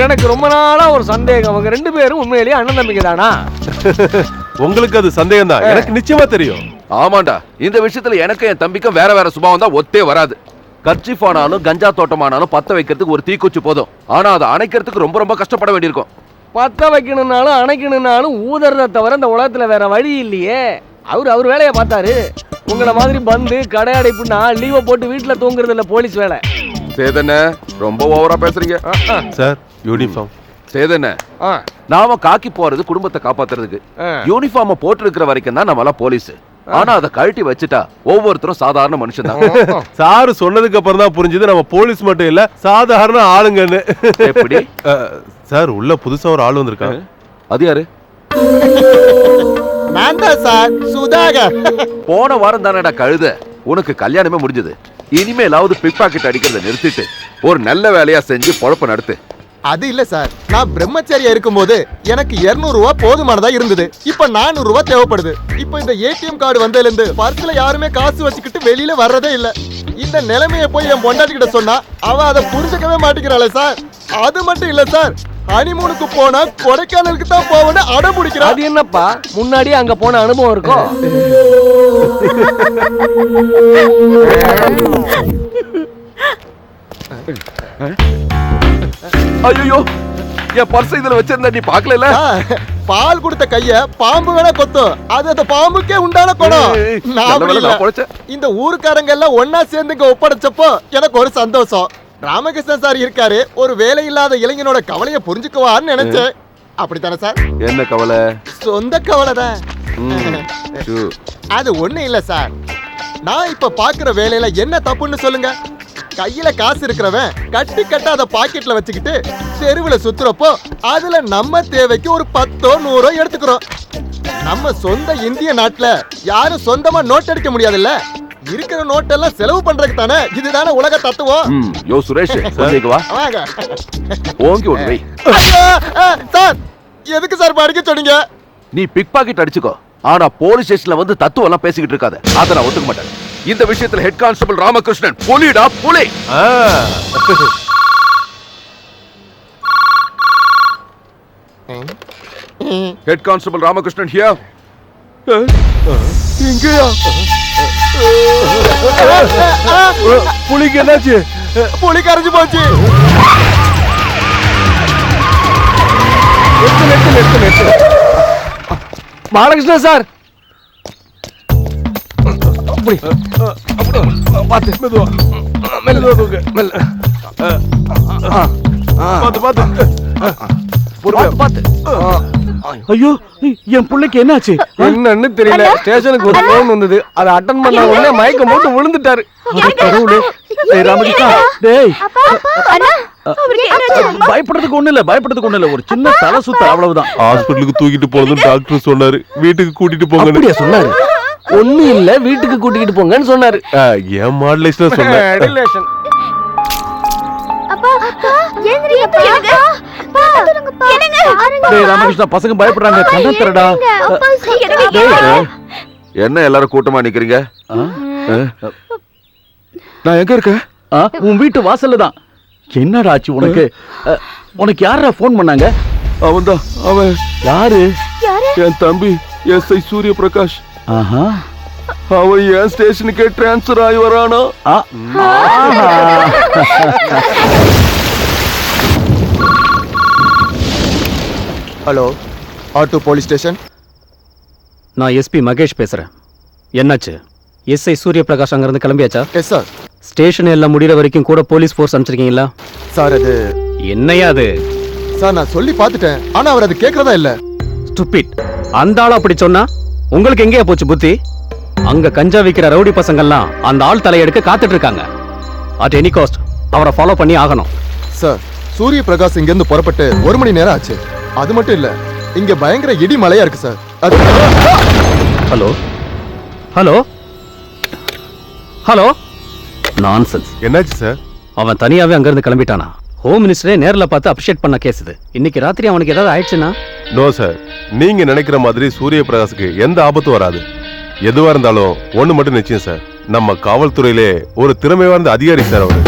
எனக்கு ரொம்ப நாளா ஒரு சந்தேகம், அவங்க 2 பேரும் உண்மையிலேயே அண்ணன் தம்பிங்க தானா? உங்களுக்கு அது சந்தேகம் தான், எனக்கு நிச்சயமா தெரியும். ஆமாண்டா, இந்த விஷயத்துல எனக்கு என் தம்பிக்கும் வேற வேற சுபாவம் தான் ஒத்தே வராது. கர்ச்சிஃப் ஆனாலும் கஞ்சா தோட்டமானாலும் பத்த வைக்கிறதுக்கு ஒரு தீக்குச்சி போதும். ஆனா அதை அணைக்கிறதுக்கு ரொம்ப ரொம்ப கஷ்டப்பட வேண்டியிருக்கும். பத்த வைக்கணும்னாலும் அணைக்கணும்னாலும் ஊதறத தவிர இந்த உலகத்துல வேற வழி இல்லையே. அவர் வேலையை பார்த்தாரு. உங்களை மாதிரி பந்து கடை அடைப்புன்னா லீவை போட்டு வீட்டுல தூங்குறது இல்ல போலீஸ் வேலை. சேதன ரொம்ப ஓவரா பேசுறீங்க சார். யூனிஃபார்ம் சேதன, நாம காக்கி போறது குடும்பத்தை காப்பாத்துறதுக்கு. யூனிஃபார்ம் போட்டிருக்கிற வரைக்கும் தான் நம்மள போலீஸ். ஆனா அதை கழட்டி வச்சுட்டா ஒவ்வொருத்தரும் சாதாரண மனுஷன் தான். சாரு சொன்னதுக்கு அப்புறம் தான் புரிஞ்சது நம்ம போலீஸ் மட்டும் இல்ல சாதாரண ஆளுங்கன்னு. எப்படி சார் உள்ள புதுசா ஒரு ஆள் வந்திருக்காங்க. அது யாரு? நான் தான் சார், சுதாகர். போன வாரம் தானடா கழுத உனக்கு கல்யாணமே முடிஞ்சது. இனிமேலாவது பிக் பாக்கெட் அடிக்கிறத நிறுத்திட்டு ஒரு நல்ல வேலையா செஞ்சு பொழப்ப நடத்து. அது இல்ல சார், நான் பிரம்மச்சரியா இருக்கும்போது எனக்கு 200 ரூபாய் போதுமானதா இருந்தது. இப்ப 400 ரூபாய் தேவைப்படுது. இப்ப இந்த ஏடிஎம் கார்டு வந்ததுல இருந்து பர்ஸ்ல யாருமே காசு வச்சுக்கிட்டு வெளியில வர்றதே இல்ல. இந்த நிலைமையை போய் என் பொண்டாட்டி கிட்ட சொன்னா அவ அதை புரிஞ்சுக்கவே மாட்டேங்கிறாளே சார். அது மட்டும் இல்ல சார், ஹனிமூனுக்கு போனா கொடைக்கானலுக்கு தான் போவன்னு அடம் பிடிக்கிறா. அது என்னப்பா, முன்னாடியே அங்க போன அனுபவம் இருக்கும்? ஐயோ, என் பர்ஸ் இதுல வச்சிருந்தா நீ பாக்கல? பால் கொடுத்த கைய பாம்பு வேணா கொத்தும். அது அந்த பாம்புக்கே உண்டான குணம். இந்த ஊருக்காரங்க எல்லாம் ஒன்னா சேர்ந்து இங்க ஒப்படைச்சப்போ எனக்கு ஒரு சந்தோஷம். ராமகிருஷ்ணன் சார் இருக்காரு, ஒரு வேலை இல்லாத இளைஞனோட கவலையை புரிஞ்சுக்குவான்னு நினைச்சேன். அப்படித்தானே சார்? என்ன கவலை? சொந்த கவலை தான். அது ஒண்ணு இல்ல சார், நான் இப்ப பாக்குற வேலையில என்ன தப்புன்னு சொல்லுங்க. கையில காசு இருக்கிறவன் கட்டி கட்டாத பாக்கெட்ல வச்சுக்கிட்டு தெருவுல சுத்துறப்போ அதுல நம்ம தேவைக்கு ஒரு 10 100 எடுத்துக்கிறோம். நம்ம சொந்த இந்திய நாட்டுல யாரும் சொந்தமா நோட் அடிக்க முடியாதுல்ல. இருக்கிற நோட்டெல்லாம் செலவு பண்றதுக்கு தானே. இதுதானே உலக தத்துவம். யோ சுரேஷ், வா வாங்க. ஓங்கி ஒண்ணு வை. சார் எதுக்கு சார் படிக்க சொன்னீங்க? நீ பிக் பாக்கெட் அடிச்சுக்கோ, ஆனா போலீஸ் ஸ்டேஷன்ல வந்து தத்துவம் எல்லாம் பேசிக்கிட்டு இருக்காத. அத நான் ஒத்துக்க மாட்டேன். இந்த விஷயத்துல ஹெட் கான்ஸ்டபிள் ராமகிருஷ்ணன் புலிடா, புலி. Head constable Ramakrishnan here. எங்கயா புலிக்கு என்னாச்சு? புலி கரைஞ்சு போச்சு. பாலகிருஷ்ணன் சார், பாத்து மெதுவா மெதுவா தூக்கு. பாத்து பாத்து. ஐயோ என் பிள்ளைக்கு என்னாச்சு? என்னன்னு தெரியல. ஸ்டேஷனுக்கு ஒரு போன் வந்தது, அதை அட்டன் பண்ண உடனே மயக்கம் போட்டு விழுந்துட்டாரு. ராமகிருஷ்ணா, டேய் பயப்படுறதுக்கு ஒண்ணு இல்ல, ஒரு சின்ன தலை சுத்த, அவ்வளவுதான். ஹாஸ்பிட்டலுக்கு தூக்கிட்டு போறதுன்னு டாக்டர் சொன்னாரு. வீட்டுக்கு கூட்டிட்டு போங்க சொன்னாரு. ஒண்ணு இல்ல, வீட்டுக்கு கூட்டிட்டு போங்கன்னு சொன்னாரு. என் மாடுலேஷன் சொன்னேன். ராமகிருஷ்ணா, பசங்க பயப்படுறாங்க. கண்ண தரடா. என்ன எல்லாரும் கூட்டமா நிக்கிறீங்க? நான் எங்க இருக்கேன்? உன் வீட்டு வாசல்ல தான். என்னடா ஆச்சு உனக்கு? உனக்கு யாரா போன் பண்ணாங்க? அவன்தான். அவன் யாரு? என் தம்பி எஸ்ஐ சூரிய பிரகாஷ். அவன் என் ஸ்டேஷனுக்கே டிரான்ஸ்பர் ஆகி வரானா? Hello, auto police station. நான் எஸ்பி மகேஷ் பேசுறேன். என்னாச்சு? எஸ்ஐ சூரிய பிரகாஷ் அங்க இருந்து கிளம்பியாச்சா? Yes sir. ஸ்டேஷன் எல்லாம் முடிகிற வரைக்கும் கூட போலீஸ் ஃபோர்ஸ் அனுப்பிச்சிருக்கீங்களா? சார் அது என்னையா அது? சார் நான் சொல்லி பார்த்துட்டேன், ஆனா அவர் அது கேட்கறதா இல்ல. ஸ்டூபிட். அந்த ஆள் அப்படி சொன்னா உங்களுக்கு எங்கேயா போச்சு புத்தி? அங்க கஞ்சா விக்கிற ரவுடி பசங்கள்லாம் அந்த ஆள் தலையெடுக்க காத்துட்டு இருக்காங்க. அட் எனி காஸ்ட் அவரை ஃபாலோ பண்ணி ஆகணும். சார், சூரிய பிரகாஷ் இங்க இருந்து புறப்பட்டு 1 மணி நேரம் ஆச்சு. அது மட்டும் இல்ல, இங்க பயங்கர இடி மழையா இருக்கு sir. Hello hello hello. Nonsense. என்னாச்சு சார்? அவன் தனியாவே அங்க இருந்து கிளம்பிட்டானா? ஹோம் மினிஸ்டரே நேர்ல பார்த்து அப்ரிஷியேட் பண்ண கேஸ் இது. இன்னைக்கு ராத்திரி அவனுக்கு ஏதாவது ஆயிடுச்சுன்னா? நோ சார், நீங்க நினைக்கிற மாதிரி சூரிய பிரகாஷுக்கு எந்த ஆபத்தும் வராது. எதுவா இருந்தாலும் ஒண்ணு மட்டும் நிச்சயம் சார், நம்ம காவல்துறையிலே ஒரு திறமை வாய்ந்த அதிகாரி சார் அவரு.